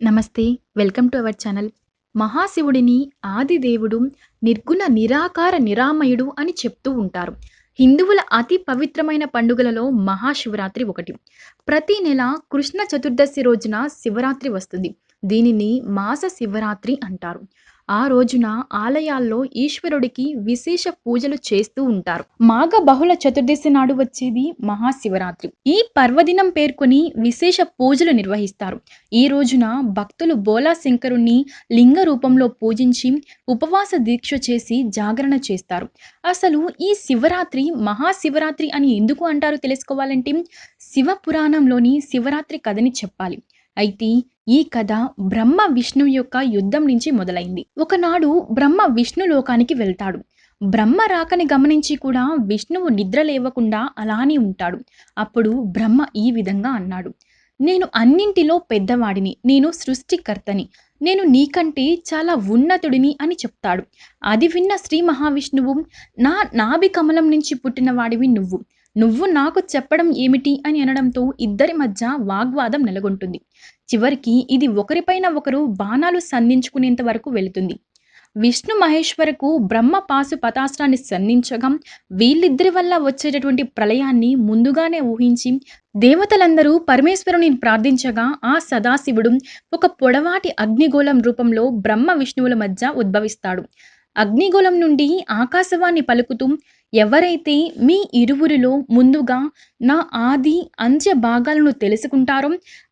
నమస్తే. Welcome to our channel. మహాశివుడిని ఆదిదేవుడు, నిర్గుణ నిరాకార నిరామయుడు అని చెప్తూ ఉంటారు. హిందువుల అతి పవిత్రమైన పండుగలలో మహాశివరాత్రి ఒకటి. ప్రతి నెల కృష్ణ చతుర్దశి రోజున శివరాత్రి వస్తుంది. దీనిని మాస శివరాత్రి అంటారు. ఆ రోజున ఆలయాల్లో ఈశ్వరుడికి విశేష పూజలు చేస్తూ ఉంటారు. మాఘ బహుళ చతుర్దశి నాడు వచ్చేది మహాశివరాత్రి. ఈ పర్వదినం పేర్కొని విశేష పూజలు నిర్వహిస్తారు. ఈ రోజున భక్తులు బోలా శంకరుణ్ణి లింగ రూపంలో పూజించి ఉపవాస దీక్ష చేసి జాగరణ చేస్తారు. అసలు ఈ శివరాత్రి మహాశివరాత్రి అని ఎందుకు అంటారో తెలుసుకోవాలంటే శివ పురాణంలోని శివరాత్రి కథని చెప్పాలి. అయితే ఈ కథ బ్రహ్మ విష్ణువు యొక్క యుద్ధం నుంచి మొదలైంది. ఒకనాడు బ్రహ్మ విష్ణు లోకానికి వెళ్తాడు. బ్రహ్మ రాకని గమనించి కూడా విష్ణువు నిద్ర లేవకుండా అలానే ఉంటాడు. అప్పుడు బ్రహ్మ ఈ విధంగా అన్నాడు, నేను అన్నింటిలో పెద్దవాడిని, నేను సృష్టికర్తని, నేను నీకంటే చాలా ఉన్నతుడిని అని చెప్తాడు. అది విన్న శ్రీ మహావిష్ణువు, నా నాభి కమలం నుంచి పుట్టిన వాడివి నువ్వు నాకు చెప్పడం ఏమిటి అని అనడంతో ఇద్దరి మధ్య వాగ్వాదం నెలకొంటుంది. చివరికి ఇది ఒకరిపైన ఒకరు బాణాలు సంధించుకునేంత వరకు వెళుతుంది. విష్ణు మహేశ్వరకు బ్రహ్మ పాశు పతాస్త్రాన్ని సంధించగా వీళ్ళిద్దరి వల్ల వచ్చేటటువంటి ప్రళయాన్ని ముందుగానే ఊహించి దేవతలందరూ పరమేశ్వరుని ప్రార్థించగా ఆ సదాశివుడు ఒక పొడవాటి అగ్నిగోళం రూపంలో బ్రహ్మ విష్ణువుల మధ్య ఉద్భవిస్తాడు. అగ్నిగోళం నుండి ఆకాశవాణి పలుకుతూ, ఎవరైతే మీ ఇరువురిలో ముందుగా నా ఆది అంత్య భాగాలను తెలుసుకుంటారో,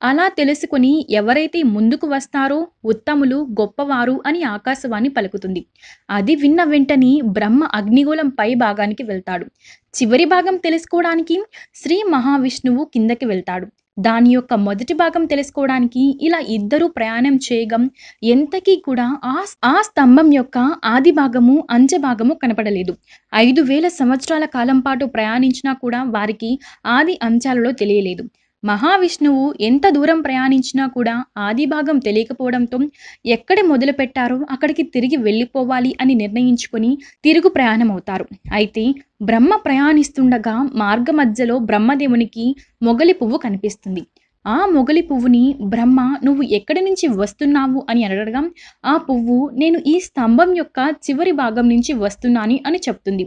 అలా తెలుసుకుని ఎవరైతే ముందుకు వస్తారో ఉత్తములు, గొప్పవారు అని ఆకాశవాణి పలుకుతుంది. అది విన్న వెంటనే బ్రహ్మ అగ్నిగోళం పై భాగానికి వెళ్తాడు. చివరి భాగం తెలుసుకోవడానికి శ్రీ మహావిష్ణువు కిందకి వెళ్తాడు. దాని యొక్క మొదటి భాగం తెలుసుకోవడానికి ఇలా ఇద్దరు ప్రయాణం చేయగం ఎంతకీ కూడా ఆ స్తంభం యొక్క ఆది భాగము అంచె భాగము కనపడలేదు. 5,000 సంవత్సరాల కాలం పాటు ప్రయాణించినా కూడా వారికి ఆది అంచాలలో తెలియలేదు. మహావిష్ణువు ఎంత దూరం ప్రయాణించినా కూడా ఆది భాగం తెలియకపోవడంతో ఎక్కడ మొదలు పెట్టారో అక్కడికి తిరిగి వెళ్ళిపోవాలి అని నిర్ణయించుకొని తిరుగు ప్రయాణం అవుతారు. అయితే బ్రహ్మ ప్రయాణిస్తుండగా మార్గ మధ్యలో బ్రహ్మదేవునికి మొగలి పువ్వు కనిపిస్తుంది. ఆ మొగలి పువ్వుని బ్రహ్మ, నువ్వు ఎక్కడి నుంచి వస్తున్నావు అని అడగగా ఆ పువ్వు, నేను ఈ స్తంభం యొక్క చివరి భాగం నుంచి వస్తున్నాను అని చెప్తుంది.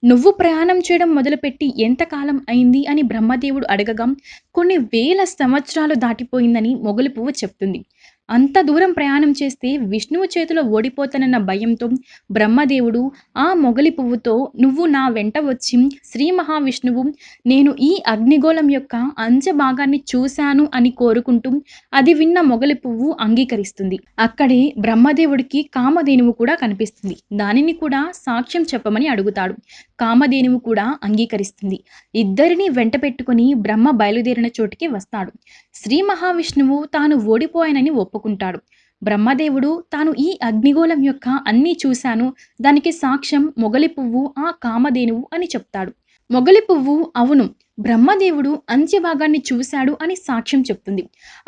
నువ్వు ప్రయాణం చేయడం మొదలుపెట్టి ఎంతకాలం అయింది అని బ్రహ్మదేవుడు అడగగా కొన్ని వేల సంవత్సరాలు దాటిపోయిందని మొగలి పువ్వు చెప్తుంది. అంత దూరం ప్రయాణం చేస్తే విష్ణువు చేతిలో ఓడిపోతానన్న భయంతో బ్రహ్మదేవుడు ఆ మొగలి పువ్వుతో, నువ్వు నా వెంట వచ్చి శ్రీ మహావిష్ణువు, నేను ఈ అగ్నిగోళం యొక్క అంచె భాగాన్ని చూశాను అని కోరుకుంటూ అది విన్న మొగలి పువ్వు అంగీకరిస్తుంది. అక్కడే బ్రహ్మదేవుడికి కామధేనువు కూడా కనిపిస్తుంది. దానిని కూడా సాక్ష్యం చెప్పమని అడుగుతాడు. కామధేనువు కూడా అంగీకరిస్తుంది. ఇద్దరిని వెంట పెట్టుకుని బ్రహ్మ బయలుదేరిన చోటికి వస్తాడు. శ్రీ మహావిష్ణువు తాను ఓడిపోయానని ఒప్పుకుంటాడు. బ్రహ్మదేవుడు తాను ఈ అగ్నిగోళం యొక్క అన్నీ చూశాను, దానికి సాక్ష్యం మొగలి పువ్వు, ఆ కామధేనువు అని చెప్తాడు. మొగలి పువ్వు అవును, బ్రహ్మదేవుడు అంత్య భాగాన్ని చూశాడు అని సాక్ష్యం చెప్తుంది.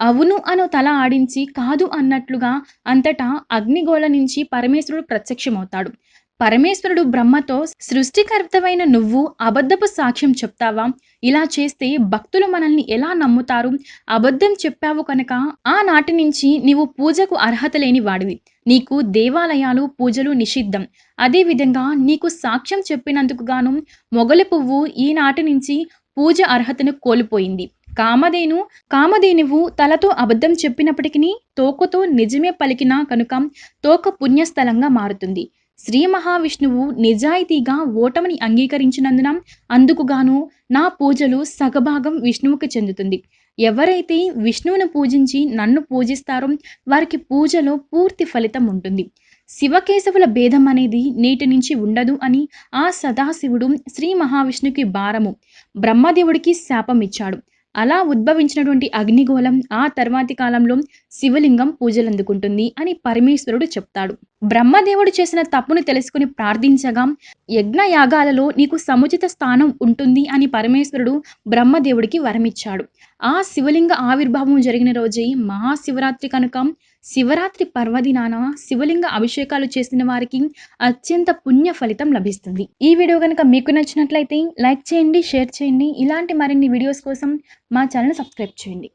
అవును అను తల ఆడించి కాదు అన్నట్లుగా అంతటా అగ్నిగోళ నుంచి పరమేశ్వరుడు ప్రత్యక్షమవుతాడు. పరమేశ్వరుడు బ్రహ్మతో, సృష్టికర్తవైన నువ్వు అబద్ధపు సాక్ష్యం చెప్తావా? ఇలా చేస్తే భక్తులు మనల్ని ఎలా నమ్ముతారు? అబద్ధం చెప్పావు కనుక ఆనాటి నుంచి నీవు పూజకు అర్హత లేని వాడివి. నీకు దేవాలయాలు, పూజలు నిషిద్ధం. అదేవిధంగా నీకు సాక్ష్యం చెప్పినందుకు గాను మొగలి పువ్వు ఈనాటి నుంచి పూజ అర్హతను కోల్పోయింది. కామధేనువు తలతో అబద్ధం చెప్పినప్పటికీ తోకతో నిజమే పలికినా కనుక తోక పుణ్యస్థలంగా మారుతుంది. శ్రీ మహావిష్ణువు నిజాయితీగా ఓటమిని అంగీకరించినందున అందుకుగాను నా పూజలు సగభాగం విష్ణువుకి చెందుతుంది. ఎవరైతే విష్ణువును పూజించి నన్ను పూజిస్తారో వారికి పూజలో పూర్తి ఫలితం ఉంటుంది. శివకేశవుల భేదం అనేది నేటి నుంచి ఉండదు అని ఆ సదాశివుడు శ్రీ మహావిష్ణుకి భారము, బ్రహ్మదేవుడికి శాపం ఇచ్చాడు. అలా ఉద్భవించినటువంటి అగ్నిగోళం ఆ తర్వాతి కాలంలో శివలింగం పూజలందుకుంటుంది అని పరమేశ్వరుడు చెప్తాడు. బ్రహ్మదేవుడు చేసిన తప్పును తెలుసుకుని ప్రార్థించగా యజ్ఞయాగాలలో నీకు సముచిత స్థానం ఉంటుంది అని పరమేశ్వరుడు బ్రహ్మదేవుడికి వరమిచ్చాడు. ఆ శివలింగ ఆవిర్భావం జరిగిన రోజే మహాశివరాత్రి కనుక శివరాత్రి పర్వదినాన శివలింగ అభిషేకాలు చేసిన వారికి అత్యంత పుణ్య ఫలితం లభిస్తుంది. ఈ వీడియో కనుక మీకు నచ్చినట్లయితే లైక్ చేయండి, షేర్ చేయండి. ఇలాంటి మరిన్ని వీడియోస్ కోసం మా ఛానల్ సబ్స్క్రైబ్ చేయండి.